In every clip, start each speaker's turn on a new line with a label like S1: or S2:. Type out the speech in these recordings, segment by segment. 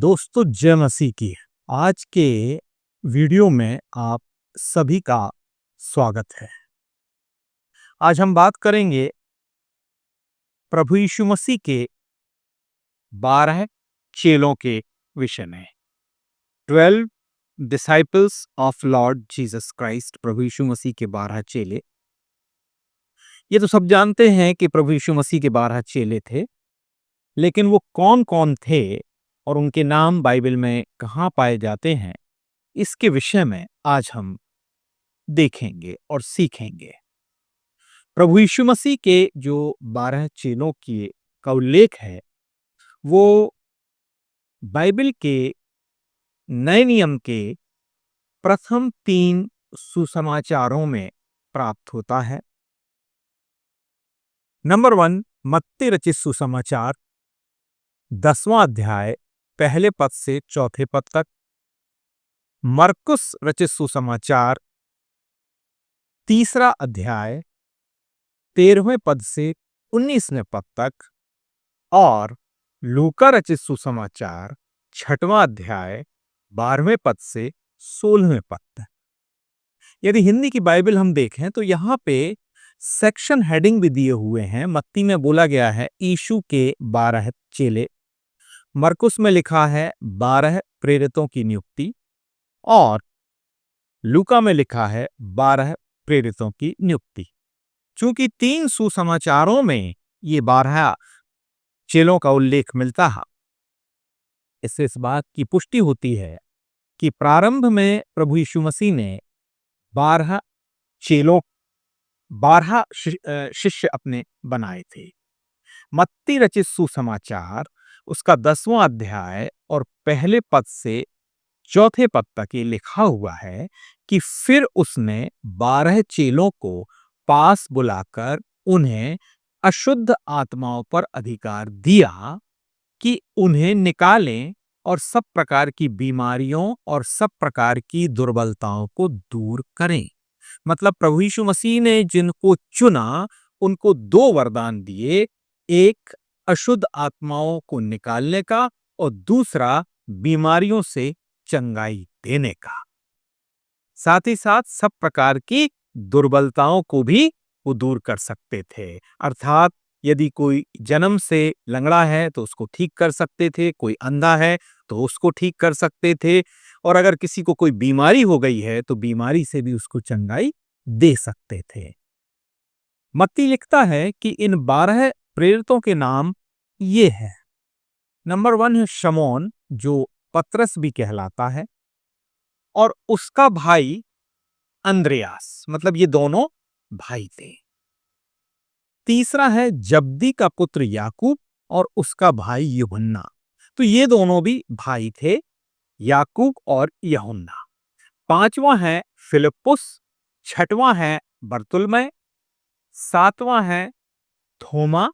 S1: दोस्तों, जय मसीह की। आज के वीडियो में आप सभी का स्वागत है। आज हम बात करेंगे प्रभु यीशु मसीह के 12 चेलों के विषय में। 12 disciples of Lord Jesus Christ, प्रभु यीशु मसीह के 12 चेले। ये तो सब जानते हैं कि प्रभु यीशु मसीह के 12 चेले थे, लेकिन वो कौन-कौन थे और उनके नाम बाइबल में कहाँ पाए जाते हैं, इसके विषय में आज हम देखेंगे और सीखेंगे। प्रभु यीशु मसीह के जो 12 चेलों की का उल्लेख है, वो बाइबल के नए नियम के प्रथम 3 सुसमाचारों में प्राप्त होता है। नंबर 1, मत्ती रचित सुसमाचार 10वां अध्याय पहले पद से चौथे पद तक। मरकुस रचित सुसमाचार 3रा अध्याय 13वें पद से 19वें पद तक और लूका रचित सुसमाचार 6वां अध्याय 12वें पद से 16वें पद तक। यदि हिंदी की बाइबल हम देखें तो यहाँ पे सेक्शन हेडिंग भी दिए हुए हैं। मत्ती में बोला गया है यीशु के 12 चेले, मरकुस में लिखा है 12 प्रेरितों की नियुक्ति और लूका में लिखा है 12 प्रेरितों की नियुक्ति। चूंकि 3 सुसमाचारों में ये 12 चेलों का उल्लेख मिलता है, इससे इस बात की पुष्टि होती है कि प्रारंभ में प्रभु यीशु मसीह ने 12 चेलों 12 शिष्य अपने बनाए थे। मत्ती रचित सुसमाचार उसका 10वां अध्याय और पहले पद से चौथे पद तक ये लिखा हुआ है कि फिर उसने 12 चेलों को पास बुलाकर उन्हें अशुद्ध आत्माओं पर अधिकार दिया कि उन्हें निकालें और सब प्रकार की बीमारियों और सब प्रकार की दुर्बलताओं को दूर करें। मतलब प्रभु यीशु मसीह ने जिनको चुना, उनको 2 वरदान दिए, एक अशुद्ध आत्माओं को निकालने का और दूसरा बीमारियों से चंगाई देने का। साथ ही साथ सब प्रकार की दुर्बलताओं को भी वो दूर कर सकते थे। अर्थात यदि कोई जन्म से लंगड़ा है तो उसको ठीक कर सकते थे, कोई अंधा है तो उसको ठीक कर सकते थे, और अगर किसी को कोई बीमारी हो गई है तो बीमारी से भी उसको चंगाई दे सकते थे। मत्ती लिखता है कि इन 12 प्रेरितों के नाम ये हैं। नंबर 1 है शमौन, जो पतरस भी कहलाता है, और उसका भाई अंद्रयास, मतलब ये दोनों भाई थे। तीसरा है जब्दी का पुत्र याकूब और उसका भाई यूहन्ना, तो ये दोनों भी भाई थे, याकूब और यूहन्ना। 5वां है फिलिप्पुस, 6वां है बरतुल्मै, 7वां है थोमा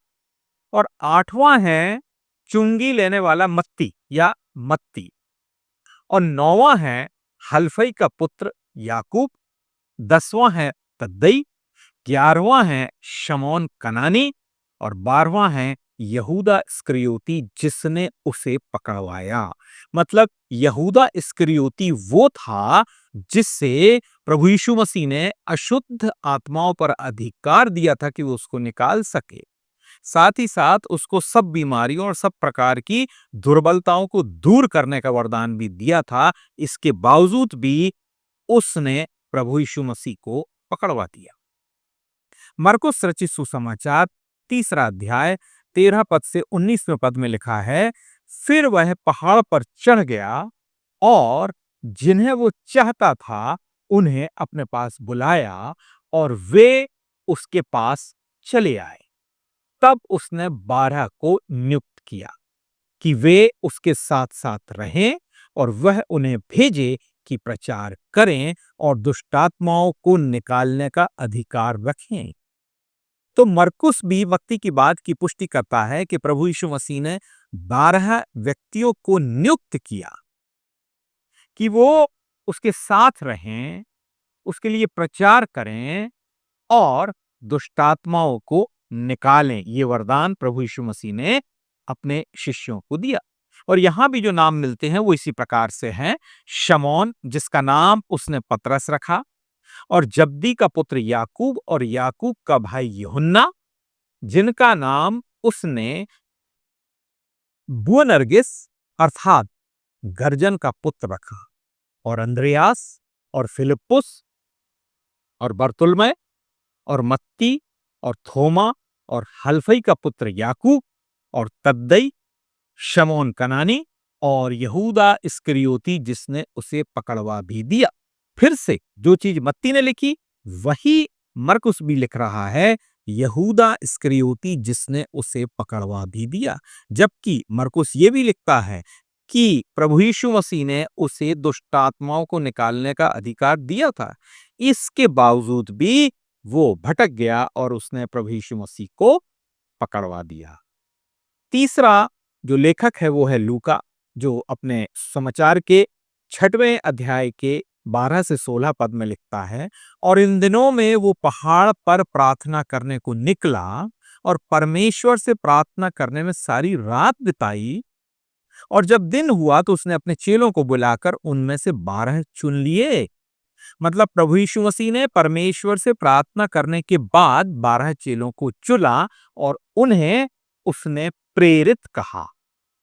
S1: और 8वां है चुंगी लेने वाला मत्ती या मत्ती, और 9वां है हल्फई का पुत्र याकूब, 10वां है तद्दई, 11वां है शमौन कनानी और 12वां है यहूदा इस्करियोती जिसने उसे पकड़वाया। मतलब यहूदा इस्करियोती वो था जिससे प्रभु यीशु मसीह ने अशुद्ध आत्माओं पर अधिकार दिया था कि वो उसको निकाल सके। साथ ही साथ उसको सब बीमारियों और सब प्रकार की दुर्बलताओं को दूर करने का वरदान भी दिया था। इसके बावजूद भी उसने प्रभु यीशु मसीह को पकड़वा दिया। मरकुस रचित सुसमाचार 3रा अध्याय 13 पद से 19वें पद में लिखा है, फिर वह पहाड़ पर चढ़ गया और जिन्हें वो चाहता था उन्हें अपने पास बुलाया और वे उसके पास चले आए। तब उसने 12 को नियुक्त किया कि वे उसके साथ साथ रहें और वह उन्हें भेजे कि प्रचार करें और दुष्टात्माओं को निकालने का अधिकार रखें। तो मरकुस भी मत्ती की बात की पुष्टि करता है कि प्रभु यीशु मसीह ने 12 व्यक्तियों को नियुक्त किया कि वो उसके साथ रहें, उसके लिए प्रचार करें और दुष्टात्माओं को निकालें। ये वरदान प्रभु यीशु मसीह ने अपने शिष्यों को दिया। और यहां भी जो नाम मिलते हैं वो इसी प्रकार से हैं। शमौन, जिसका नाम उसने पतरस रखा, और जब्दी का पुत्र याकूब और याकूब का भाई यूहन्ना, जिनका नाम उसने बुअनर्गिस अर्थात गर्जन का पुत्र रखा, और अंद्रयास और फिलिप्पुस और बरतुल्मै और मत्ती और थोमा और हलफई का पुत्र याकूब और तद्दै, शमौन कनानी और यहूदा इस्करियोती जिसने उसे पकड़वा भी दिया। फिर से जो चीज मत्ती ने लिखी वही मरकुस भी लिख रहा है, यहूदा इस्करियोती जिसने उसे पकड़वा भी दिया। जबकि मरकुस ये भी लिखता है कि प्रभु यीशु मसीह ने उसे दुष्ट आत्माओं को निकालने का अधिकार दिया था, इसके बावजूद भी वो भटक गया और उसने प्रभु यीशु मसीह को पकड़वा दिया। तीसरा जो लेखक है वो है लूका, जो अपने समाचार के 6वें अध्याय के 12 से 16 पद में लिखता है, और इन दिनों में वो पहाड़ पर प्रार्थना करने को निकला और परमेश्वर से प्रार्थना करने में सारी रात बिताई, और जब दिन हुआ तो उसने अपने चेलों को बुलाकर उनमें से 12 चुन लिए। मतलब प्रभु यीशु मसीह ने परमेश्वर से प्रार्थना करने के बाद 12 चेलों को चुना और उन्हें उसने प्रेरित कहा,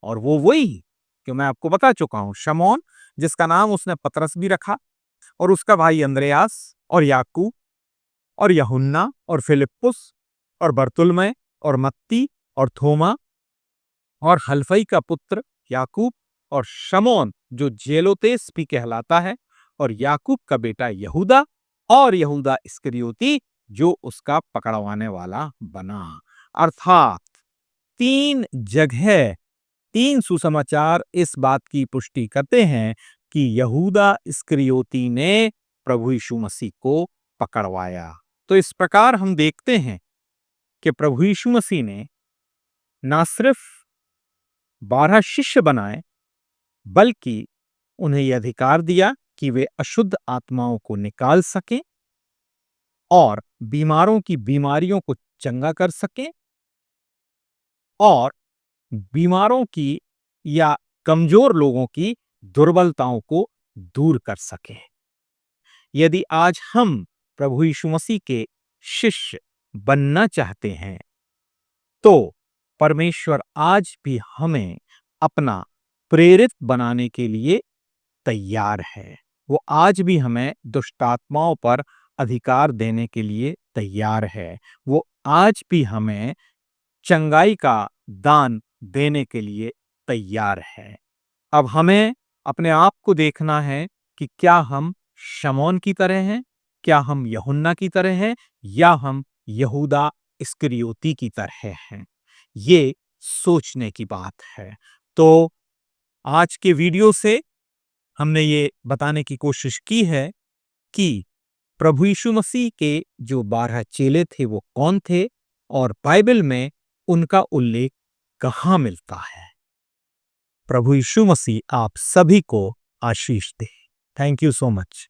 S1: और वो वही कि मैं आपको बता चुका हूं, शमौन, जिसका नाम उसने पतरस भी रखा, और उसका भाई अंद्रयास और याकूब और यूहन्ना और फिलिप्पुस और बरतुल्मै और मत्ती और थोमा और हलफई का पुत्र याकूब और शमौन जो जेलोतेस भी कहलाता है, और याकूब का बेटा यहूदा, और यहूदा इस्करियोती जो उसका पकड़वाने वाला बना। अर्थात 3 जगह 3 सुसमाचार इस बात की पुष्टि करते हैं कि यहूदा इस्करियोती ने प्रभु यीशु मसीह को पकड़वाया। तो इस प्रकार हम देखते हैं कि प्रभु यीशु मसीह ने ना सिर्फ 12 शिष्य बनाए, बल्कि उन्हें यह अधिकार दिया कि वे अशुद्ध आत्माओं को निकाल सकें और बीमारों की बीमारियों को चंगा कर सकें, और बीमारों की या कमजोर लोगों की दुर्बलताओं को दूर कर सकें। यदि आज हम प्रभु यीशु मसीह के शिष्य बनना चाहते हैं, तो परमेश्वर आज भी हमें अपना प्रेरित बनाने के लिए तैयार है। वो आज भी हमें दुष्ट आत्माओं पर अधिकार देने के लिए तैयार है। वो आज भी हमें चंगाई का दान देने के लिए तैयार है। अब हमें अपने आप को देखना है कि क्या हम शमौन की तरह हैं, क्या हम यूहन्ना की तरह हैं, या हम यहूदा इस्करियोती की तरह हैं। ये सोचने की बात है। तो आज के वीडियो से हमने ये बताने की कोशिश की है कि प्रभु यीशु मसीह के जो 12 चेले थे वो कौन थे, और बाइबल में उनका उल्लेख कहाँ मिलता है। प्रभु यीशु मसीह आप सभी को आशीष दे। Thank you so much.